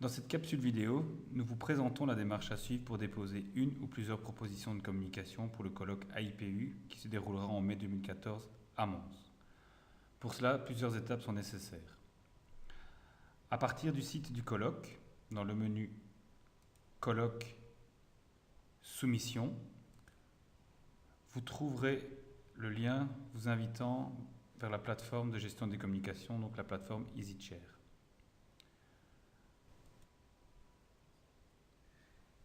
Dans cette capsule vidéo, nous vous présentons la démarche à suivre pour déposer une ou plusieurs propositions de communication pour le colloque AIPU qui se déroulera en mai 2014 à Mons. Pour cela, plusieurs étapes sont nécessaires. À partir du site du colloque, dans le menu Colloque Soumission, vous trouverez le lien vous invitant vers la plateforme de gestion des communications, donc la plateforme EasyChair.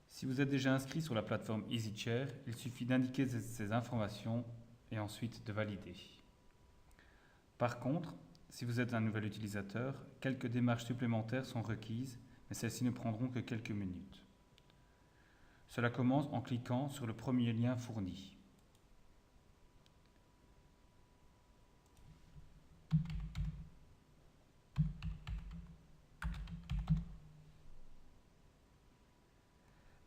Si vous êtes déjà inscrit sur la plateforme EasyChair, il suffit d'indiquer ces informations et ensuite de valider. Par contre, si vous êtes un nouvel utilisateur, quelques démarches supplémentaires sont requises, mais celles-ci ne prendront que quelques minutes. Cela commence en cliquant sur le premier lien fourni.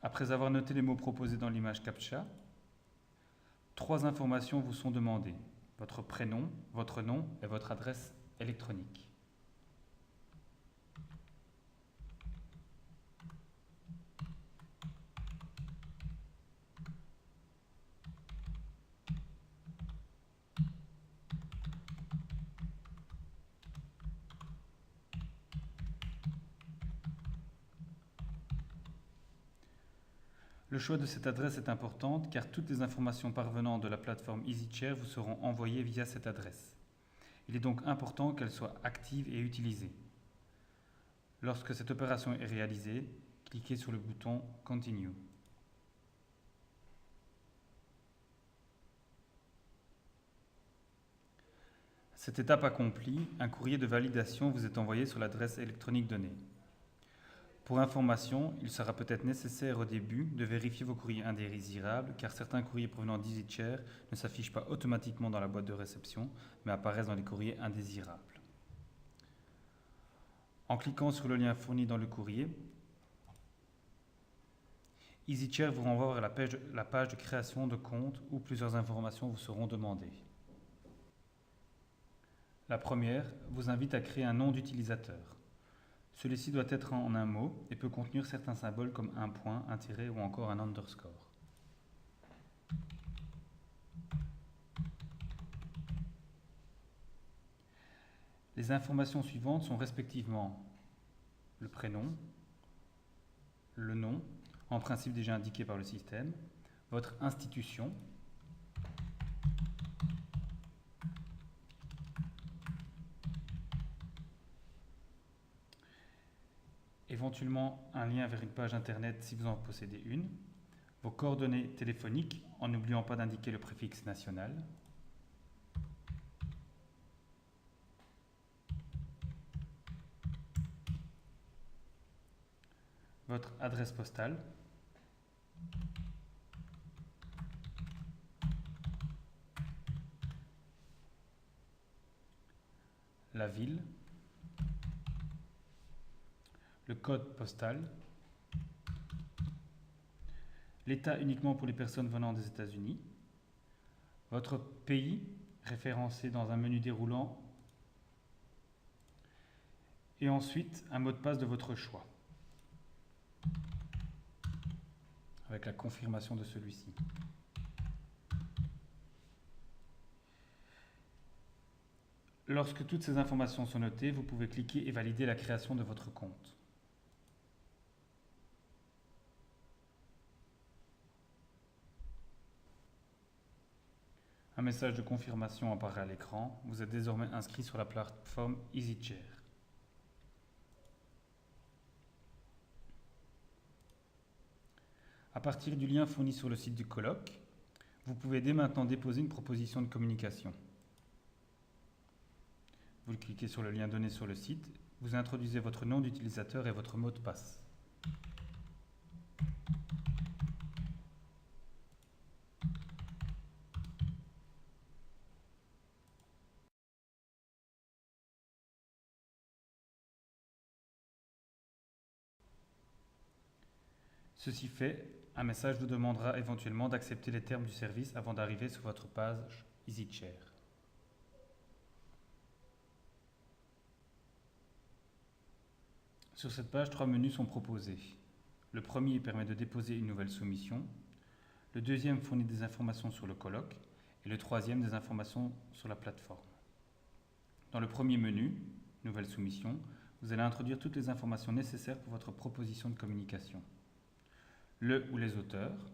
Après avoir noté les mots proposés dans l'image CAPTCHA, 3 informations vous sont demandées: votre prénom, votre nom et votre adresse électronique. Le choix de cette adresse est important car toutes les informations parvenant de la plateforme EasyChair vous seront envoyées via cette adresse. Il est donc important qu'elle soit active et utilisée. Lorsque cette opération est réalisée, cliquez sur le bouton Continue. Cette étape accomplie, un courrier de validation vous est envoyé sur l'adresse électronique donnée. Pour information, il sera peut-être nécessaire au début de vérifier vos courriers indésirables car certains courriers provenant d'EasyChair ne s'affichent pas automatiquement dans la boîte de réception mais apparaissent dans les courriers indésirables. En cliquant sur le lien fourni dans le courrier, EasyChair vous renvoie vers la page de création de compte où plusieurs informations vous seront demandées. La première vous invite à créer un nom d'utilisateur. Celui-ci doit être en un mot et peut contenir certains symboles comme un point, un tiret ou encore un underscore. Les informations suivantes sont respectivement le prénom, le nom, en principe déjà indiqué par le système, votre institution, éventuellement un lien vers une page internet si vous en possédez une, vos coordonnées téléphoniques en n'oubliant pas d'indiquer le préfixe national, votre adresse postale, la ville, le code postal, l'État uniquement pour les personnes venant des États-Unis, votre pays référencé dans un menu déroulant et ensuite un mot de passe de votre choix avec la confirmation de celui-ci. Lorsque toutes ces informations sont notées, vous pouvez cliquer et valider la création de votre compte. Un message de confirmation apparaît à l'écran. Vous êtes désormais inscrit sur la plateforme EasyChair. À partir du lien fourni sur le site du colloque, vous pouvez dès maintenant déposer une proposition de communication. Vous cliquez sur le lien donné sur le site, vous introduisez votre nom d'utilisateur et votre mot de passe. Ceci fait, un message vous demandera éventuellement d'accepter les termes du service avant d'arriver sur votre page EasyChair. Sur cette page, 3 menus sont proposés. Le premier permet de déposer une nouvelle soumission. Le deuxième fournit des informations sur le colloque. Et le troisième, des informations sur la plateforme. Dans le premier menu, Nouvelle soumission, vous allez introduire toutes les informations nécessaires pour votre proposition de communication. Le ou les auteurs,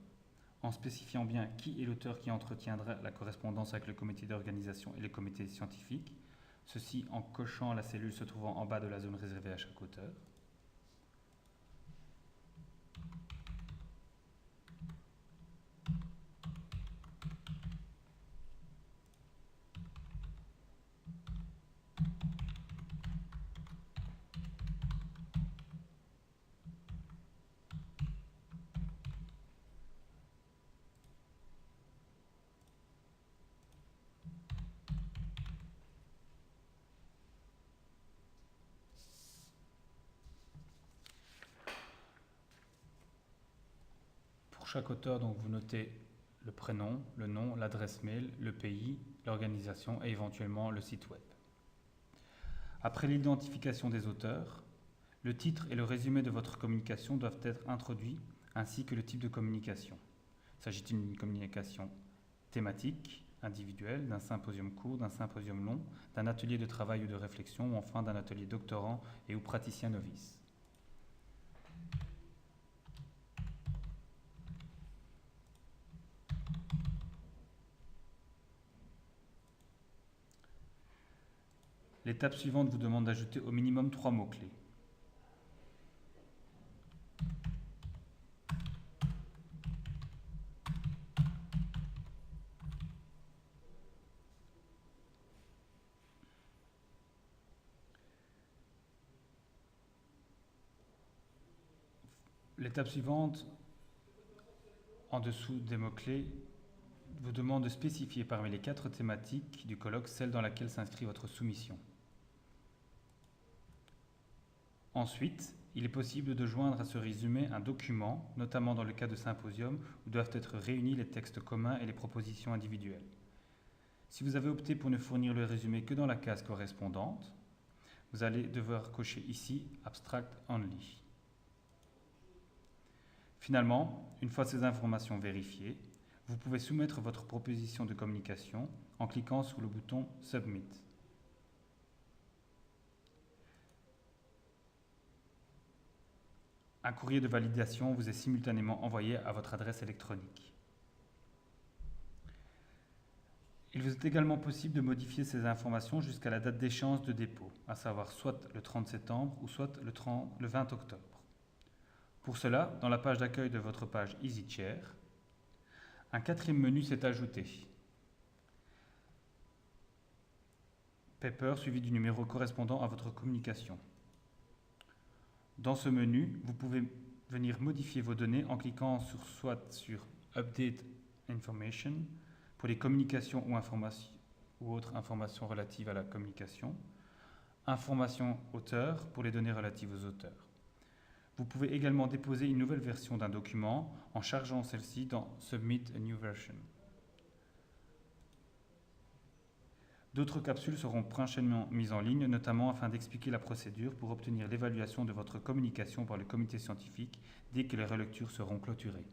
en spécifiant bien qui est l'auteur qui entretiendra la correspondance avec le comité d'organisation et le comité scientifique, ceci en cochant la cellule se trouvant en bas de la zone réservée à chaque auteur. Pour chaque auteur, donc, vous notez le prénom, le nom, l'adresse mail, le pays, l'organisation et éventuellement le site web. Après l'identification des auteurs, le titre et le résumé de votre communication doivent être introduits ainsi que le type de communication. S'agit-il d'une communication thématique, individuelle, d'un symposium court, d'un symposium long, d'un atelier de travail ou de réflexion ou enfin d'un atelier doctorant et ou praticien novice. L'étape suivante vous demande d'ajouter au minimum 3 mots-clés. L'étape suivante, en dessous des mots-clés, vous demande de spécifier parmi les 4 thématiques du colloque celle dans laquelle s'inscrit votre soumission. Ensuite, il est possible de joindre à ce résumé un document, notamment dans le cas de symposium, où doivent être réunis les textes communs et les propositions individuelles. Si vous avez opté pour ne fournir le résumé que dans la case correspondante, vous allez devoir cocher ici « Abstract Only ». Finalement, une fois ces informations vérifiées, vous pouvez soumettre votre proposition de communication en cliquant sur le bouton « Submit ». Un courrier de validation vous est simultanément envoyé à votre adresse électronique. Il vous est également possible de modifier ces informations jusqu'à la date d'échéance de dépôt, à savoir soit le 30 septembre ou soit le 20 octobre. Pour cela, dans la page d'accueil de votre page EasyChair, un 4e menu s'est ajouté. Paper suivi du numéro correspondant à votre communication. Dans ce menu, vous pouvez venir modifier vos données en cliquant soit sur Update Information pour les communications ou autres informations relatives à la communication, Information auteur pour les données relatives aux auteurs. Vous pouvez également déposer une nouvelle version d'un document en chargeant celle-ci dans Submit a new version. D'autres capsules seront prochainement mises en ligne, notamment afin d'expliquer la procédure pour obtenir l'évaluation de votre communication par le comité scientifique dès que les relectures seront clôturées.